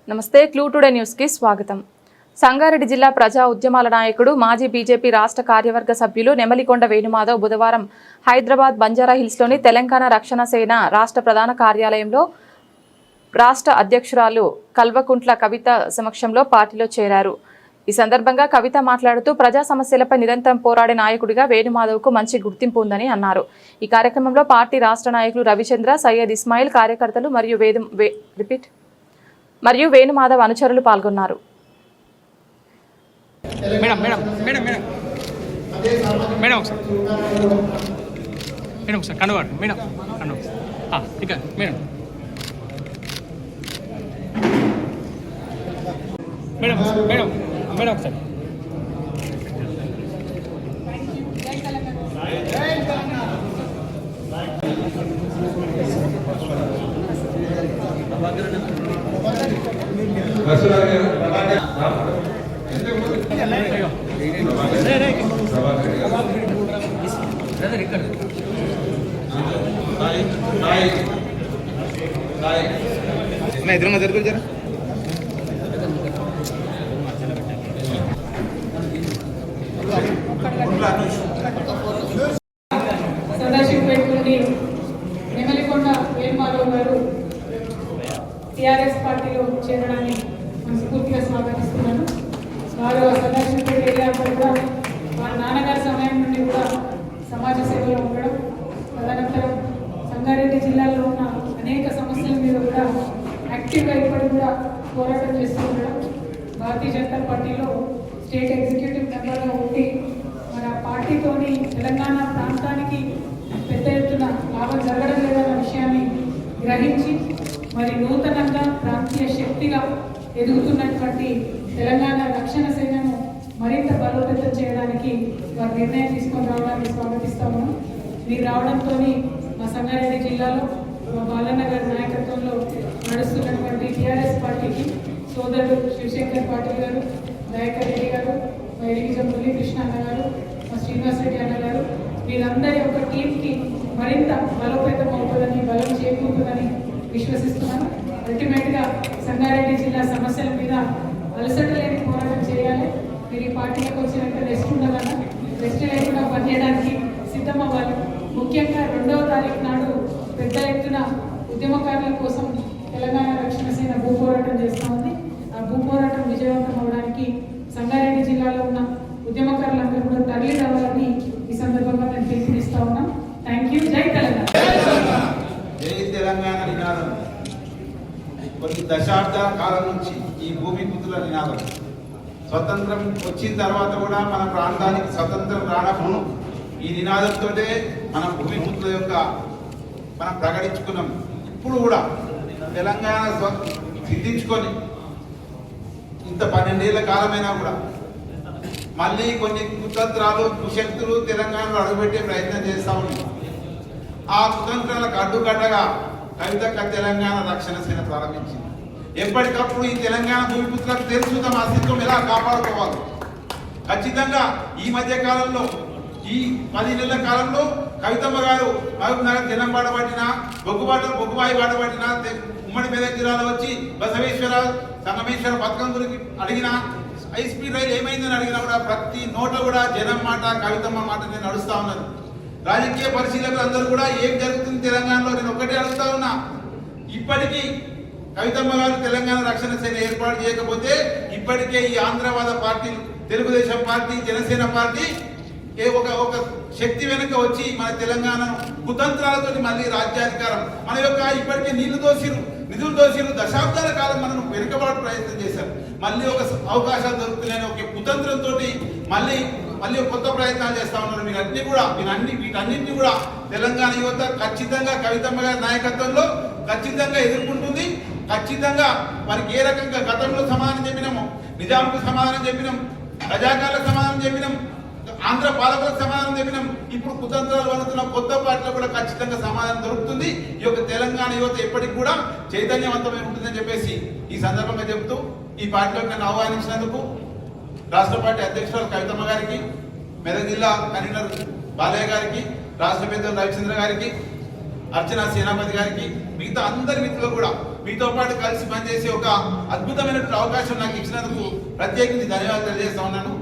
నమస్తే clue today news కి స్వాగతం. సంగారెడ్డి జిల్లా ప్రజా ఉద్యమాల నాయకుడు మాజీ బీజేపీ రాష్ట్ర కార్యవర్గ సభ్యులు నెమలికొండ వేణుమాధవ్ బుధవారం హైదరాబాద్ బంజారా హిల్స్లోని తెలంగాణ రక్షణ సేన రాష్ట్ర ప్రధాన కార్యాలయంలో రాష్ట్ర అధ్యక్షురాలు కల్వకుంట్ల కవిత సమక్షంలో పార్టీలో చేరారు. ఈ సందర్భంగా కవిత మాట్లాడుతూ ప్రజా సమస్యలపై నిరంతరం పోరాడే నాయకుడిగా వేణుమాధవ్కు మంచి గుర్తింపు ఉందని అన్నారు. ఈ కార్యక్రమంలో పార్టీ రాష్ట్ర నాయకులు రవిచంద్ర, సయ్యద్ ఇస్మాయిల్, కార్యకర్తలు మరియు వేణుమాధవ్ అనుచరులు పాల్గొన్నారు. ఎదురుగా జరుగుతుంది జర సదాశివ్ పెట్టుకుని నెమలికొండ వేణుమాధవ్ గారు టీఆర్ఎస్ పార్టీలో చేరడాన్ని మనస్ఫూర్తిగా స్వాగతిస్తున్నాను. వారు సదాశివ్ పెట్టి ఏరియాలో కూడా వారి నాన్నగారి సమయం నుండి కూడా సమాజ సేవలో ఉండడం, తదనంతరం సంగారెడ్డి జిల్లాలో ఉన్న అనేక సమస్యల మీద కూడా యాక్టివ్గా ఇప్పటికి కూడా పోరాటం చేస్తూ ఉండడం, భారతీయ జనతా పార్టీలో స్టేట్ ఎగ్జిక్యూటివ్ మెంబర్గా ఉండి మన పార్టీతోని తెలంగాణ ప్రాంతానికి పెద్ద ఎత్తున లాభం జరగడం లేదన్న విషయాన్ని గ్రహించి మరి నూతనంగా ప్రాంతీయ శక్తిగా ఎదుగుతున్నటువంటి తెలంగాణ రక్షణ సేనను మరింత బలోపేతం చేయడానికి వారు నిర్ణయం తీసుకొని రావడానికి స్వాగతిస్తాము. మీరు రావడంతో మా సంగారెడ్డి జిల్లాలో మా బాలన్న గారి నాయకత్వంలో నడుస్తున్నటువంటి టీఆర్ఎస్ పార్టీకి సోదరుడు శివశంకర్ పాటిల్ గారు, దయాకర్ రెడ్డి గారు, మా ఎలిగిజం మురళీకృష్ణ అన్న గారు, మా శ్రీనివాస్ రెడ్డి అన్న గారు, వీరందరి యొక్క టీంకి మరింత బలోపేతం అవుతుందని, బలం చేకూరుతుందని విశ్వసిస్తున్నాను. అల్టిమేట్గా సంగారెడ్డి జిల్లా సమస్యల మీద అలసట లేని పోరాటం చేయాలి. మీరు ఈ పార్టీలకు వచ్చినాక రెస్ట్ ఉండదన్నా, రెస్ట్ లేకుండా పనిచేయడానికి సిద్ధం అవ్వాలి. ముఖ్యంగా 2వ తారీఖు నాడు పెద్ద ఎత్తున ఉద్యమకారుల కోసం తెలంగాణ రక్షణ సేన భూపోరాటం చేస్తూ ఉంది. ఆ భూపోరాటం విజయవంతం అవడానికి సంగారెడ్డి జిల్లాలో ఉన్న ఉద్యమకారులందరూ కూడా తరలి రావాలని ఈ సందర్భంగా నేను పిలుపునిస్తా ఉన్నాం. Thank you. జై తెలంగాణ. జై తెలంగాణ నినాదం కొన్ని దశాబ్దాల కాలం నుంచి ఈ భూమి పుత్రుల నినాదం. స్వతంత్రం వచ్చిన తర్వాత కూడా మన ప్రాంతానికి స్వతంత్రం రానప్పుడు ఈ నినాదంతో మన భూమి పుత్రుల యొక్క మనం ప్రకటించుకున్నాం. ఇప్పుడు కూడా తెలంగాణ సిద్ధించుకొని ఇంత 12 ఏళ్ల కాలమైనా కూడా మళ్ళీ కొన్ని కుతంత్రాలు, కుశక్తులు తెలంగాణలో అడుగుపెట్టే ప్రయత్నం చేస్తూ ఉన్నాం. ఆ కుతంత్రాలకు అడ్డుకట్టగా కవితక్క తెలంగాణ రక్షణ సేన ప్రారంభించింది. ఎప్పటికప్పుడు ఈ తెలంగాణ భూమిపుత్రులకు తెలుసు తమ అస్తిత్వం ఎలా కాపాడుకోవాలి. ఖచ్చితంగా ఈ మధ్య కాలంలో ఈ 10 నెలల కాలంలో కవితమ్మ గారు మహబూబ్ నగర్ జనం బాటపట్టిన, బొగ్గుబాయి బాటపట్టిన, ఉమ్మడి మెదక్ జిల్లాలో వచ్చి బసవేశ్వర సంగమేశ్వర పథకం గురించి అడిగిన, హై స్పీడ్ రైలు ఏమైందని అడిగినా కూడా ప్రతి నోట కూడా జనం మాట, కవితమ్మ మాట నేను నడుస్తా ఉన్నాను. రాజకీయ పరిశీలకులు అందరూ కూడా ఏం జరుగుతుంది తెలంగాణలో నేను ఒక్కటే అడుగుతా ఉన్నా. ఇప్పటికీ కవితమ్మ గారు తెలంగాణ రక్షణ సేన ఏర్పాటు చేయకపోతే ఇప్పటికే ఈ ఆంధ్రవాద పార్టీలు, తెలుగుదేశం పార్టీ, జనసేన పార్టీ ఒక శక్తి వెనుక వచ్చి మన తెలంగాణను కుతంత్రాలతో మళ్ళీ రాజ్యాధికారం మన యొక్క ఇప్పటికే నిధులు దోషిరు దశాబ్దాల కాలం మనం వెనుకబాటు ప్రయత్నం చేశారు. మళ్ళీ ఒక అవకాశాలు దొరుకుతున్నాయని ఒక కుతంత్రంతో మళ్ళీ కొత్త ప్రయత్నాలు చేస్తా ఉన్నారు. వీటన్నింటినీ కూడా తెలంగాణ యువత ఖచ్చితంగా కవితమ్మ గారి నాయకత్వంలో ఖచ్చితంగా ఎదుర్కొంటుంది. ఖచ్చితంగా వారికి ఏ రకంగా గతంలో సమాధానం చెప్పినామో, నిజాంకు సమాధానం చెప్పినాం, రజాకార్లకు సమాధానం చెప్పినాం, ఆంధ్ర పాలకులకు సమాధానం చెప్పినాం. ఇప్పుడు కుతంత్రాలు వలుతున్న కొత్త పార్టీలో కూడా ఖచ్చితంగా సమాధానం దొరుకుతుంది. ఈ యొక్క తెలంగాణ యువత ఎప్పటికి కూడా చైతన్యవంతమై ఉంటుందని చెప్పేసి ఈ సందర్భంగా చెబుతూ ఈ పార్టీలోకి నన్ను ఆహ్వానించినందుకు రాష్ట్ర పార్టీ అధ్యక్షురాలు కవితమ్మ గారికి, మెదక్ జిల్లా కన్వీనర్ బాలయ్య గారికి, రాష్ట్ర పెద్దలు రవిచంద్ర గారికి, అర్చన సేనాపతి గారికి, మిగతా అందరి మిత్రులు కూడా మీతో పాటు కలిసి పనిచేసే ఒక అద్భుతమైనటువంటి అవకాశం నాకు ఇచ్చినందుకు ప్రత్యేకించి ధన్యవాదాలు తెలియజేస్తా ఉన్నాను.